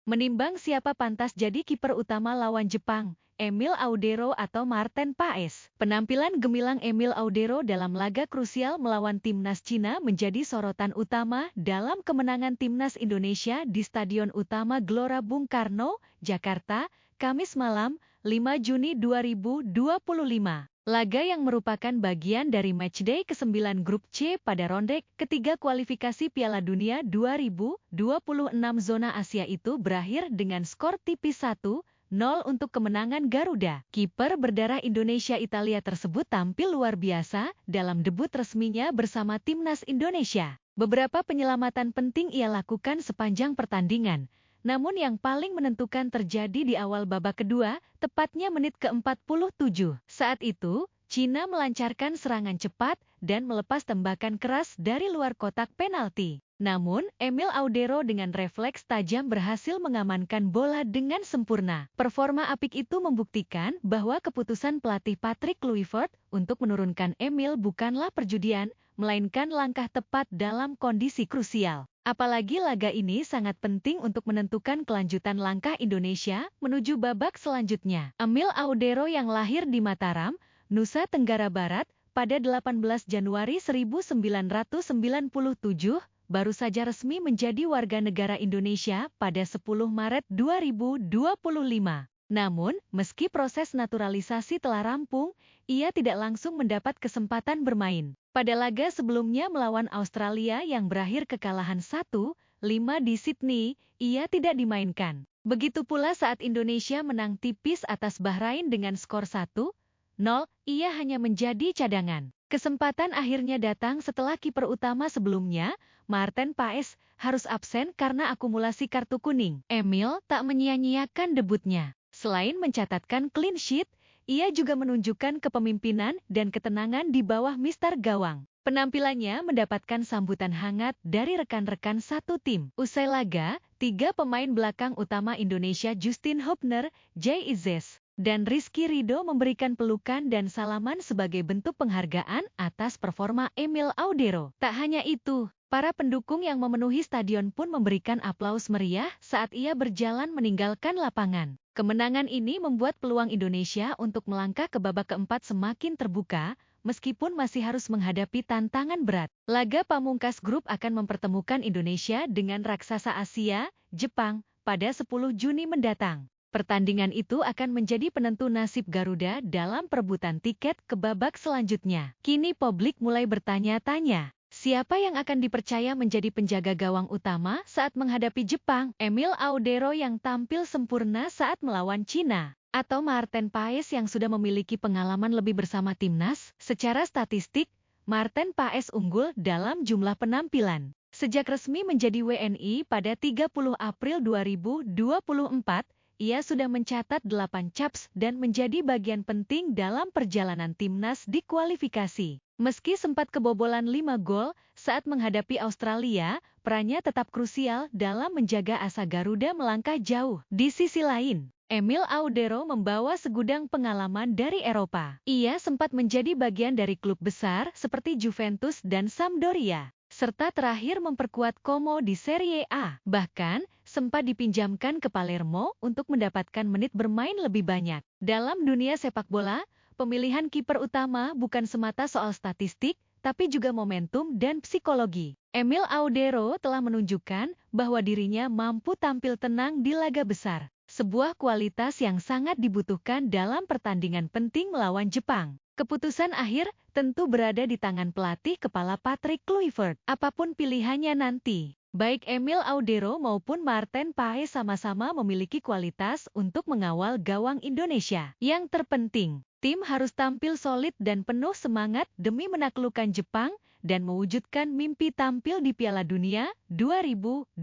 Menimbang siapa pantas jadi kiper utama lawan Jepang, Emil Audero atau Marten Paes. Penampilan gemilang Emil Audero dalam laga krusial melawan timnas Cina menjadi sorotan utama dalam kemenangan timnas Indonesia di Stadion Utama Gelora Bung Karno, Jakarta, Kamis malam, 5 Juni 2025. Laga yang merupakan bagian dari matchday ke-9 Grup C pada ronde ketiga kualifikasi Piala Dunia 2026 zona Asia itu berakhir dengan skor tipis 1-0 untuk kemenangan Garuda. Kiper berdarah Indonesia Italia tersebut tampil luar biasa dalam debut resminya bersama timnas Indonesia. Beberapa penyelamatan penting ia lakukan sepanjang pertandingan. Namun yang paling menentukan terjadi di awal babak kedua, tepatnya menit ke-47. Saat itu, Cina melancarkan serangan cepat dan melepas tembakan keras dari luar kotak penalti. Namun, Emil Audero dengan refleks tajam berhasil mengamankan bola dengan sempurna. Performa apik itu membuktikan bahwa keputusan pelatih Patrick Kluivert untuk menurunkan Emil bukanlah perjudian, melainkan langkah tepat dalam kondisi krusial. Apalagi laga ini sangat penting untuk menentukan kelanjutan langkah Indonesia menuju babak selanjutnya. Emil Audero yang lahir di Mataram, Nusa Tenggara Barat, pada 18 Januari 1997, baru saja resmi menjadi warga negara Indonesia pada 10 Maret 2025. Namun, meski proses naturalisasi telah rampung, ia tidak langsung mendapat kesempatan bermain. Pada laga sebelumnya melawan Australia yang berakhir kekalahan 1-5 di Sydney, ia tidak dimainkan. Begitu pula saat Indonesia menang tipis atas Bahrain dengan skor 1-0, ia hanya menjadi cadangan. Kesempatan akhirnya datang setelah kiper utama sebelumnya, Marten Paes, harus absen karena akumulasi kartu kuning. Emil tak menyia-nyiakan debutnya. Selain mencatatkan clean sheet, ia juga menunjukkan kepemimpinan dan ketenangan di bawah Mister Gawang. Penampilannya mendapatkan sambutan hangat dari rekan-rekan satu tim. Usai laga, 3 pemain belakang utama Indonesia Justin Hubner, Jay Izzes, dan Rizky Ridho memberikan pelukan dan salaman sebagai bentuk penghargaan atas performa Emil Audero. Tak hanya itu, para pendukung yang memenuhi stadion pun memberikan aplaus meriah saat ia berjalan meninggalkan lapangan. Kemenangan ini membuat peluang Indonesia untuk melangkah ke babak keempat semakin terbuka, meskipun masih harus menghadapi tantangan berat. Laga pamungkas grup akan mempertemukan Indonesia dengan raksasa Asia, Jepang, pada 10 Juni mendatang. Pertandingan itu akan menjadi penentu nasib Garuda dalam perebutan tiket ke babak selanjutnya. Kini publik mulai bertanya-tanya, siapa yang akan dipercaya menjadi penjaga gawang utama saat menghadapi Jepang? Emil Audero yang tampil sempurna saat melawan Cina, atau Marten Paes yang sudah memiliki pengalaman lebih bersama timnas? Secara statistik, Marten Paes unggul dalam jumlah penampilan. Sejak resmi menjadi WNI pada 30 April 2024, ia sudah mencatat 8 caps dan menjadi bagian penting dalam perjalanan timnas di kualifikasi. Meski sempat kebobolan 5 gol saat menghadapi Australia, perannya tetap krusial dalam menjaga asa Garuda melangkah jauh. Di sisi lain, Emil Audero membawa segudang pengalaman dari Eropa. Ia sempat menjadi bagian dari klub besar seperti Juventus dan Sampdoria, serta terakhir memperkuat Como di Serie A. Bahkan, sempat dipinjamkan ke Palermo untuk mendapatkan menit bermain lebih banyak. Dalam dunia sepak bola, pemilihan kiper utama bukan semata soal statistik, tapi juga momentum dan psikologi. Emil Audero telah menunjukkan bahwa dirinya mampu tampil tenang di laga besar, sebuah kualitas yang sangat dibutuhkan dalam pertandingan penting melawan Jepang. Keputusan akhir tentu berada di tangan pelatih kepala Patrick Kluivert. Apapun pilihannya nanti, baik Emil Audero maupun Marten Paes sama-sama memiliki kualitas untuk mengawal gawang Indonesia. Yang terpenting, tim harus tampil solid dan penuh semangat demi menaklukkan Jepang dan mewujudkan mimpi tampil di Piala Dunia 2026.